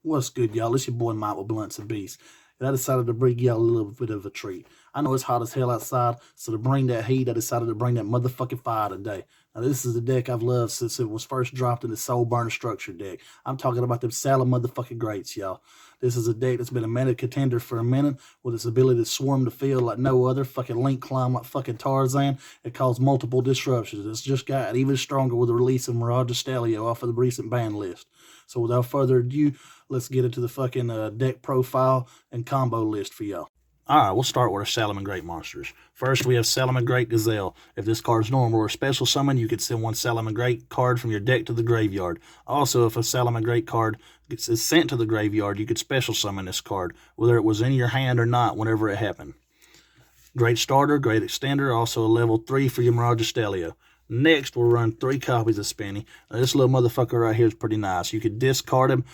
What's good, y'all? It's your boy Mike with Blunts and Beast. And I decided to bring y'all a little bit of a treat. I know it's hot as hell outside, so to bring that heat, I decided to bring that motherfucking fire today. Now, this is the deck I've loved since it was first dropped in the Soul Burner Structure deck. I'm talking about them salad motherfucking greats, y'all. This is a deck that's been a meta contender for a minute with its ability to swarm the field like no other, fucking link climb like fucking Tarzan. It caused multiple disruptions. It's just got even stronger with the release of Mirage Stallion off of the recent ban list. So without further ado, let's get into the fucking deck profile and combo list for y'all. All right, we'll start with our Salamangreat monsters. First, we have Salamangreat Gazelle. If this card's normal or special summon, you could send one Salamangreat card from your deck to the graveyard. Also, if a Salamangreat card is sent to the graveyard, you could special summon this card, whether it was in your hand or not, whenever it happened. Great starter, great extender, also a level 3 for your Mirage Stelio. Next, we'll run 3 copies of Spenny. Now, this little motherfucker right here is pretty nice. You could discard him,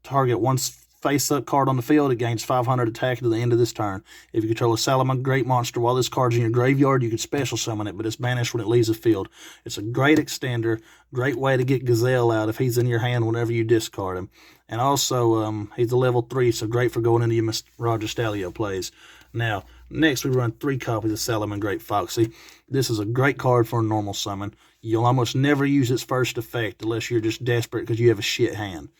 target one face-up card on the field. It gains 500 attack to the end of this turn. If you control a Salamangreat monster while this card's in your graveyard, you can special summon it, but it's banished when it leaves the field. It's a great extender, great way to get Gazelle out if he's in your hand whenever you discard him. And also, he's a level 3, so great for going into your Roger Stallion plays. Now, next we run 3 copies of Salamangreat Foxy. This is a great card for a normal summon. You'll almost never use its first effect unless you're just desperate because you have a shit hand.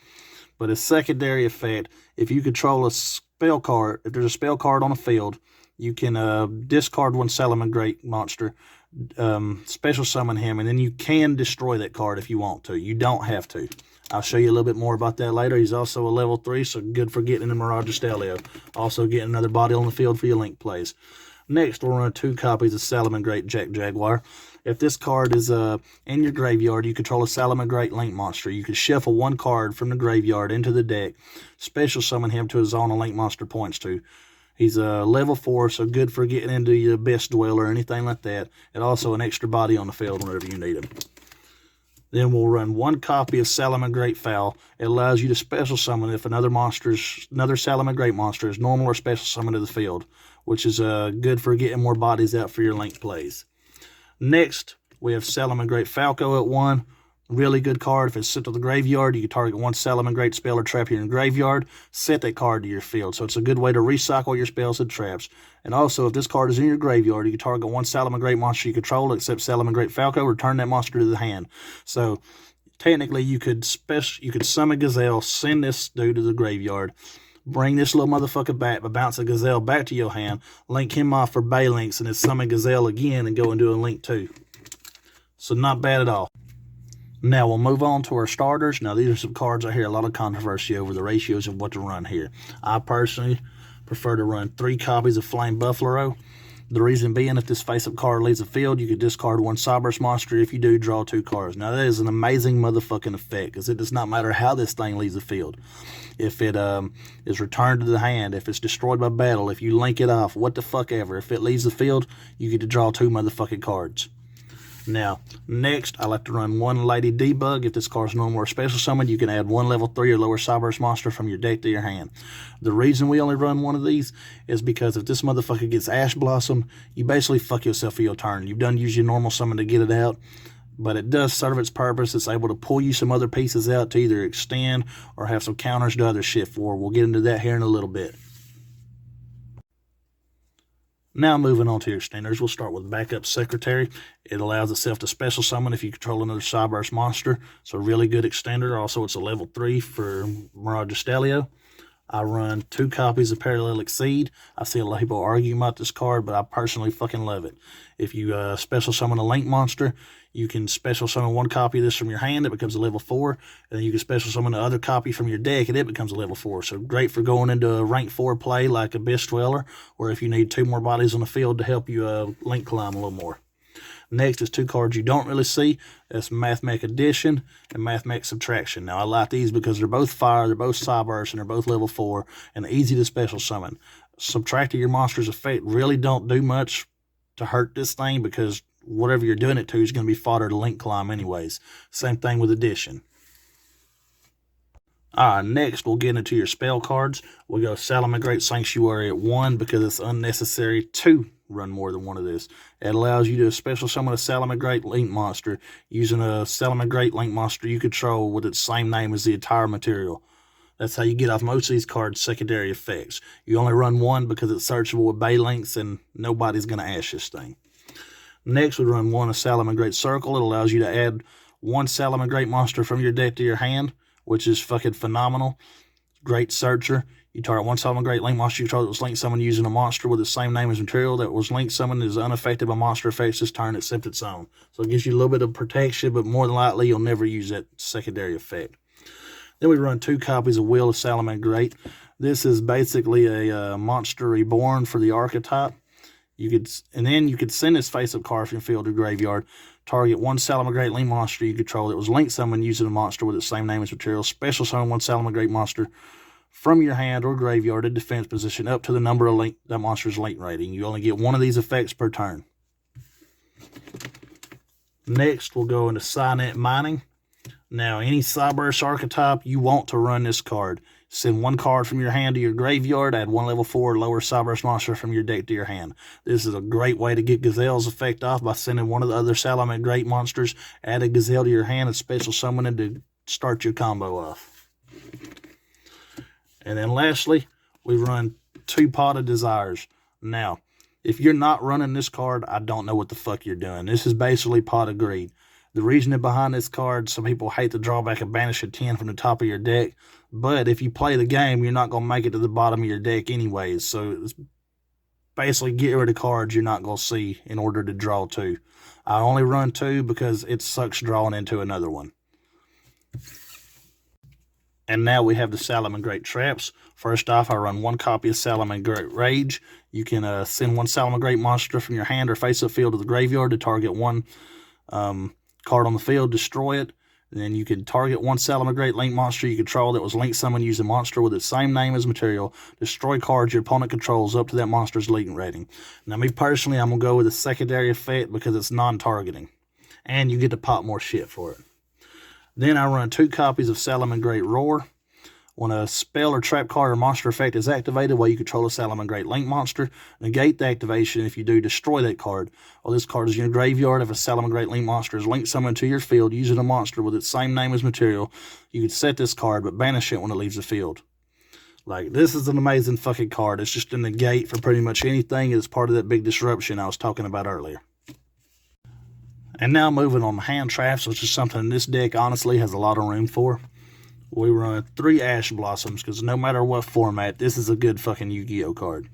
But its secondary effect, if you control a spell card, if there's a spell card on the field, you can discard one Salamangreat monster, special summon him, and then you can destroy that card if you want to. You don't have to. I'll show you a little bit more about that later. He's also a level 3, so good for getting in the Mirage Stelio. Also getting another body on the field for your link plays. Next, we'll run 2 copies of Salamangreat Jack Jaguar. If this card is in your graveyard, you control a Salamangreat Link monster. You can shuffle 1 card from the graveyard into the deck, special summon him to a zone a Link monster points to. He's a level 4, so good for getting into your Best Dweller or anything like that. And also an extra body on the field whenever you need him. Then we'll run 1 copy of Salamangreat Fowl. It allows you to special summon if another Salamangreat monster is normal or special summon to the field, which is good for getting more bodies out for your link plays. Next, we have Salamangreat Falco at 1. Really good card. If it's sent to the graveyard, you can target 1 Salamangreat spell or trap here in the graveyard, set that card to your field. So it's a good way to recycle your spells and traps. And also, if this card is in your graveyard, you can target 1 Salamangreat monster you control, except Salamangreat Falco, return that monster to the hand. So technically, you could summon Gazelle, send this dude to the graveyard, bring this little motherfucker back, but bounce a Gazelle back to your hand, link him off for Bay Links, and then summon Gazelle again and go and do a Link 2. So not bad at all. Now we'll move on to our starters. Now these are some cards I hear a lot of controversy over the ratios of what to run here. I personally prefer to run 3 copies of Flame Buffalo. The reason being, if this face-up card leaves the field, you could discard 1 Cyberse monster. If you do, draw 2 cards. Now that is an amazing motherfucking effect, because it does not matter how this thing leaves the field. If it is returned to the hand, if it's destroyed by battle, if you link it off, what the fuck ever. If it leaves the field, you get to draw 2 motherfucking cards. Now, next, I like to run 1 Lady Debug. If this card's normal or special summon, you can add 1 level 3 or lower Cyberse monster from your deck to your hand. The reason we only run 1 of these is because if this motherfucker gets Ash Blossom, you basically fuck yourself for your turn. You've done use your normal summon to get it out, but it does serve its purpose. It's able to pull you some other pieces out to either extend or have some counters to other shit for. We'll get into that here in a little bit. Now moving on to your extenders, we'll start with Backup Secretary. It allows itself to special summon if you control another Cyberse monster. So really good extender. Also, it's a level 3 for Mirage Stelio. I run 2 copies of Parallel Exceed. I see a lot of people arguing about this card, but I personally fucking love it. If you special summon a Link monster, you can special summon 1 copy of this from your hand. It becomes a level 4. And then you can special summon the other copy from your deck, and it becomes a level 4. So great for going into a rank 4 play like a Best Dweller, or if you need 2 more bodies on the field to help you link climb a little more. Next is 2 cards you don't really see. That's Mathmech Addition and Mathmech Subtraction. Now, I like these because they're both fire, they're both Cyberse, and they're both level 4, and easy to special summon. Subtracting your monster's effect really don't do much to hurt this thing because whatever you're doing it to is going to be fodder to link climb anyways. Same thing with Addition. Alright, next we'll get into your spell cards. We'll go Salamangreat Sanctuary at 1 because it's unnecessary to run more than 1 of this. It allows you to special summon a Salamangreat Link monster using a Salamangreat Link monster you control with its same name as the entire material. That's how you get off most of these cards' secondary effects. You only run one because it's searchable with bay links, and nobody's going to ash this thing. Next, we run one, a salamangreat circle. It allows you to add one salamangreat monster from your deck to your hand, which is fucking phenomenal. Great searcher. You target one salamangreat link monster you control that was link summoned using a monster with the same name as material that was link summoned is unaffected by monster effects this turn except its own. So it gives you a little bit of protection, but more than likely you'll never use that secondary effect. Then we run 2 copies of Will of Salamangreat. This is basically a monster reborn for the archetype. You could send this face-up card from your field to graveyard. Target one salamangreat link monster you control that was link summoned using a monster with the same name as material. Special summon one salamangreat monster from your hand or graveyard in defense position up to the number of that monster's link rating. You only get one of these effects per turn. Next, we'll go into Cynet Mining. Now, any Cyburst archetype, you want to run this card. Send one card from your hand to your graveyard, add one level 4 lower Cyburst monster from your deck to your hand. This is a great way to get Gazelle's effect off by sending one of the other Salamangreat monsters, add a Gazelle to your hand, and special summon it to start your combo off. And then lastly, we run 2 Pot of Desires. Now, if you're not running this card, I don't know what the fuck you're doing. This is basically Pot of Greed. The reasoning behind this card, some people hate the drawback of banish a 10 from the top of your deck, but if you play the game, you're not going to make it to the bottom of your deck anyways. So it's basically get rid of cards you're not going to see in order to draw 2. I only run 2 because it sucks drawing into another one. And now we have the Salamangreat traps. First off, I run 1 copy of Salamangreat Rage. You can send one Salamangreat monster from your hand or face-up field to the graveyard to target one card on the field, destroy it. And then you can target one Salamangreat link monster you control that was link summoned using a monster with its same name as material. Destroy cards your opponent controls up to that monster's link rating. Now, me personally, I'm going to go with a secondary effect because it's non-targeting. And you get to pop more shit for it. Then I run 2 copies of Salamangreat Roar. When a spell or trap card or monster effect is activated while you control a Salamangreat link monster, negate the activation. If you do, destroy that card. While this card is in your graveyard, if a Salamangreat link monster is link summoned to your field using a monster with its same name as material, you can set this card but banish it when it leaves the field. Like, this is an amazing fucking card. It's just a negate for pretty much anything. It's part of that big disruption I was talking about earlier. And now moving on to hand traps, which is something this deck honestly has a lot of room for. We run 3 Ash Blossoms, because no matter what format, this is a good fucking Yu-Gi-Oh card.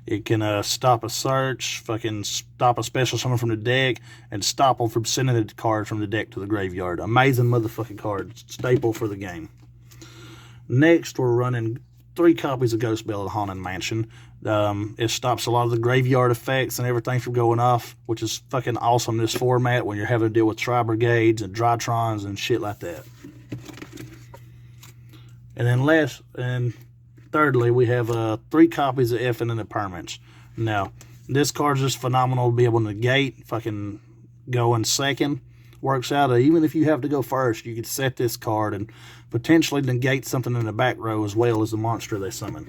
It can stop a search, fucking stop a special summon from the deck, and stop them from sending the card from the deck to the graveyard. Amazing motherfucking card. Staple for the game. Next, we're running 3 copies of Ghost Bell at Haunted Mansion. It stops a lot of the graveyard effects and everything from going off, which is fucking awesome in this format when you're having to deal with Tri Brigades and Drytrons and shit like that. And thirdly, we have 3 copies of Effin and the Permanents. Now, this card's just phenomenal to be able to negate, fucking go in second. Works out, even if you have to go first, you could set this card and potentially negate something in the back row as well as the monster they summon.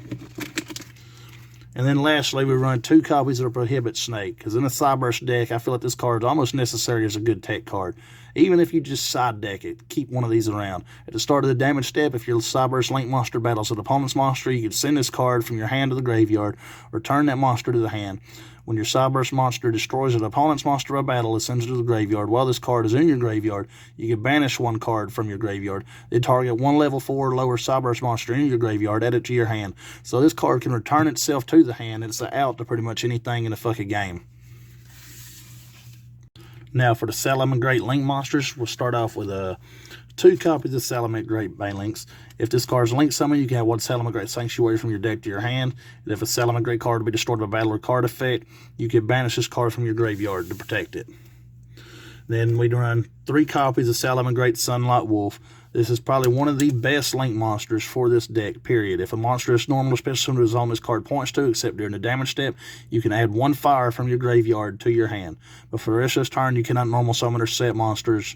And then lastly, we run 2 copies of Prohibit Snake, because in a Cyburst deck, I feel like this card is almost necessary as a good tech card. Even if you just side deck it, keep one of these around. At the start of the damage step, if your Cyburst Link monster battles an opponent's monster, you can send this card from your hand to the graveyard, return that monster to the hand. When your Cyburst monster destroys an opponent's monster by battle, it sends it to the graveyard. While this card is in your graveyard, you can banish 1 card from your graveyard. Then target 1 level 4 lower Cyburst monster in your graveyard, add it to your hand. So this card can return itself to the hand, and it's an out to pretty much anything in the fucking game. Now for the Salamangreat Link monsters, we'll start off with 2 copies of Salamangreat Banelinks. If this card is link summoned, you can have 1 Salamangreat Sanctuary from your deck to your hand. And if a Salamangreat card to be destroyed by battle or card effect, you can banish this card from your graveyard to protect it. Then we run 3 copies of Salamangreat Sunlight Wolf. This is probably one of the best link monsters for this deck, period. If a monster is normal or special summon zone this card points to, except during the damage step, you can add 1 fire from your graveyard to your hand. But for the rest of this turn, you cannot normal summon or set monsters,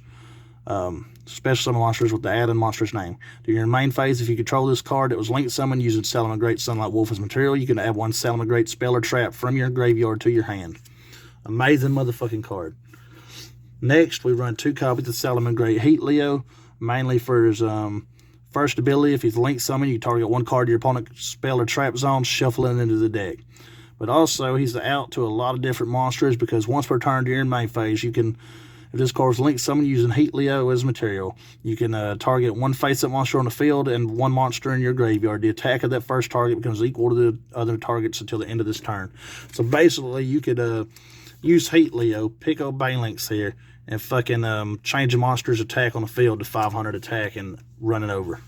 special summon monsters with the added monster's name. During your main phase, if you control this card that was link summoned using Salamangreat Sunlight Wolf as material, you can add 1 Salamangreat spell or trap from your graveyard to your hand. Amazing motherfucking card. Next, we run 2 copies of Salamangreat Heat Leo, mainly for his first ability, if he's linked summon, you target one card to your opponent's spell or trap zone, shuffle it into the deck. But also, he's out to a lot of different monsters because once per turn during main phase, you can, if this card's linked summon using Heat Leo as material, you can target one face-up monster on the field and one monster in your graveyard. The attack of that first target becomes equal to the other targets until the end of this turn. So basically, you could use Heat Leo, pick up Banelinks here, and fucking change a monster's attack on the field to 500 attack and run it over.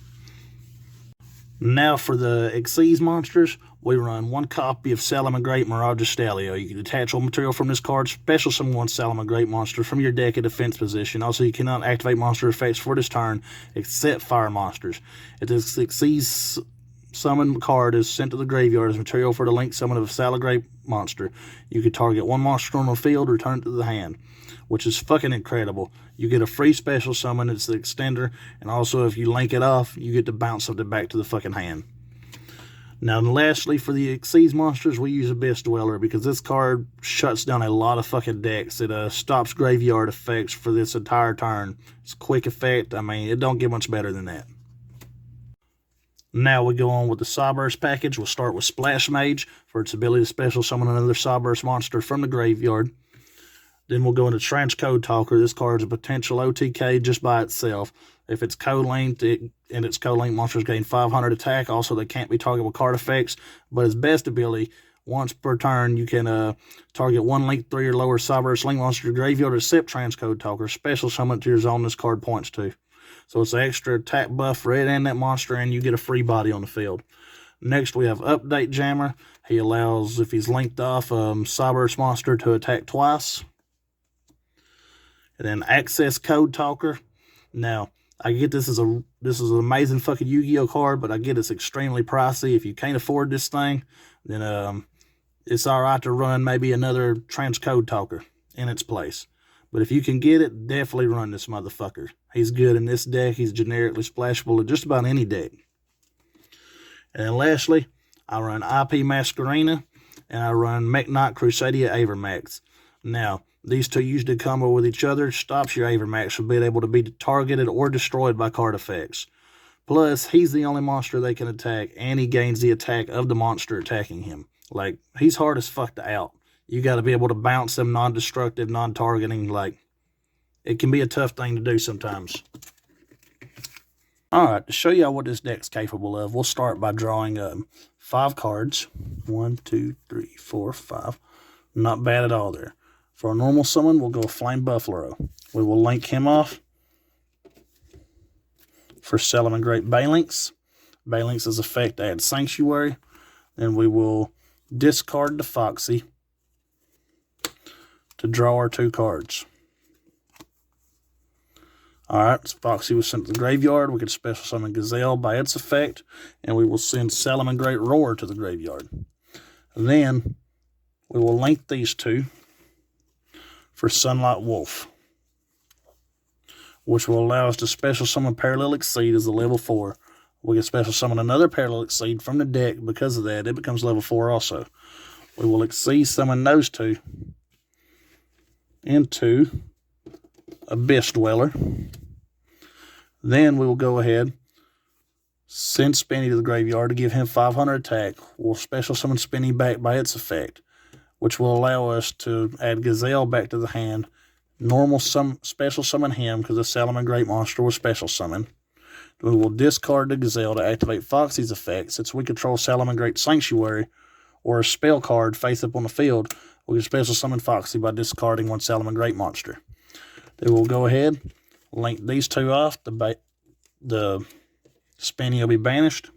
Now for the Xyz monsters, we run one copy of Salamangreat Mirage Stalio. You can attach all material from this card, special summon one Salamangreat monster from your deck at defense position. Also, you cannot activate monster effects for this turn except fire monsters. If this Xyz summon card is sent to the graveyard as material for the link summon of a Salamangreat monster, you can target one monster on the field, return it to the hand, which is fucking incredible. You get a free special summon, it's the extender, and also if you link it off, you get to bounce something back to the fucking hand. Now, lastly, for the Xyz monsters, we use Abyss Dweller because this card shuts down a lot of fucking decks. It stops graveyard effects for this entire turn. It's a quick effect. I mean, it don't get much better than that. Now we go on with the Sawburst package. We'll start with Splash Mage for its ability to special summon another Sawburst monster from the graveyard. Then we'll go into Transcode Talker. This card is a potential OTK just by itself. If it's code-linked, and its code-linked monsters gain 500 attack. Also, they can't be targeted with card effects. But its best ability, once per turn, you can target one link 3 or lower Sawburst link monster to your graveyard except Transcode Talker. Special summon to your zone this card points to. So it's an extra attack buff for it and that monster, and you get a free body on the field. Next, we have Update Jammer. He allows, if he's linked off Sawburst monster, to attack twice. And then Access Code Talker. Now, I get this is an amazing fucking Yu-Gi-Oh card, but I get it's extremely pricey. If you can't afford this thing, then it's all right to run maybe another Transcode Talker in its place. But if you can get it, definitely run this motherfucker. He's good in this deck. He's generically splashable in just about any deck. And then lastly, I run IP Masquerena, and I run Mekk-Knight Crusadia Avermax. Now, these two usually combo with each other, stops your Avermax from being able to be targeted or destroyed by card effects. Plus, he's the only monster they can attack, and he gains the attack of the monster attacking him. Like, he's hard as fuck to out. You got to be able to bounce them non-destructive, non-targeting. Like, it can be a tough thing to do sometimes. Alright, to show you what this deck's capable of, we'll start by drawing 5 cards. 1, 2, 3, 4, 5. Not bad at all there. For a normal summon, we'll go Flame Buffalo. We will link him off for Salamangreat Banelinks. Banelinks' effect adds Sanctuary. Then we will discard the Foxy to draw our 2 cards. Alright, Foxy was sent to the graveyard. We could special summon Gazelle by its effect, and we will send Salamangreat Roar to the graveyard. Then we will link these 2 for Sunlight Wolf, which will allow us to special summon Parallel Exceed as a level 4. We can special summon another Parallel Exceed from the deck. Because of that, it becomes level 4 also. We will Exceed summon those 2 into Abyss Dweller. Then we will go ahead, send Spinny to the graveyard to give him 500 attack. We'll special summon Spinny back by its effect, which will allow us to add Gazelle back to the hand. Normal special summon him because the Salamangreat monster was special summoned. We will discard the Gazelle to activate Foxy's effect. Since we control Salamangreat Sanctuary or a spell card face up on the field, we can special summon Foxy by discarding one Salamangreat monster. Then we'll go ahead, link these 2 off. The Spinny will be banished.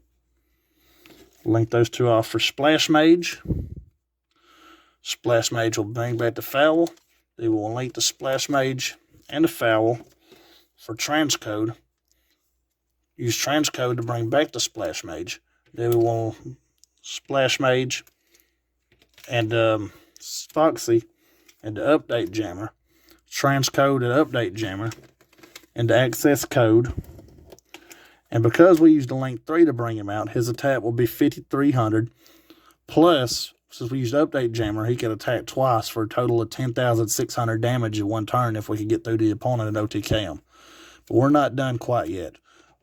Link those 2 off for Splash Mage. Splash Mage will bring back the Foul. They will link the Splash Mage and the Foul for Transcode. Use Transcode to bring back the Splash Mage. Then we will Splash Mage and Foxy and the Update Jammer. Transcode and Update Jammer and the Access Code. And because we used the link 3 to bring him out, his attack will be 5,300 plus. Since we used Update Jammer, he can attack twice for a total of 10,600 damage in one turn if we can get through the opponent and OTK him. But we're not done quite yet.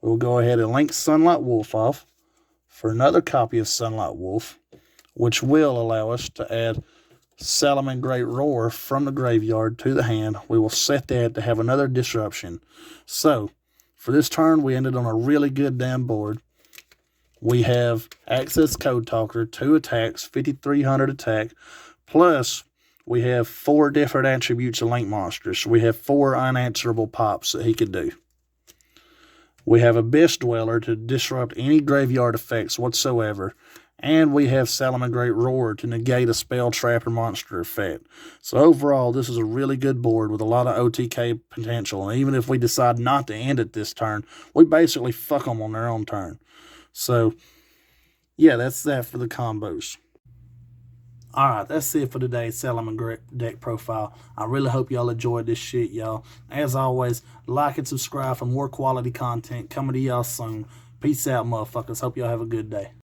we'll go ahead and link Sunlight Wolf off for another copy of Sunlight Wolf, which will allow us to add Salamangreat Roar from the graveyard to the hand. We will set that to have another disruption. So, for this turn, we ended on a really good damn board. We have Access Code Talker, 2 attacks, 5,300 attack, plus we have 4 different attributes of Link monsters. So we have 4 unanswerable pops that he could do. We have Abyss Dweller to disrupt any graveyard effects whatsoever. And we have Salamangreat Roar to negate a spell, trap, or monster effect. So overall, this is a really good board with a lot of OTK potential. And even if we decide not to end it this turn, we basically fuck them on their own turn. So, yeah, that's that for the combos. Alright, that's it for today's Salamangreat deck profile. I really hope y'all enjoyed this shit, y'all. As always, like and subscribe for more quality content coming to y'all soon. Peace out, motherfuckers. Hope y'all have a good day.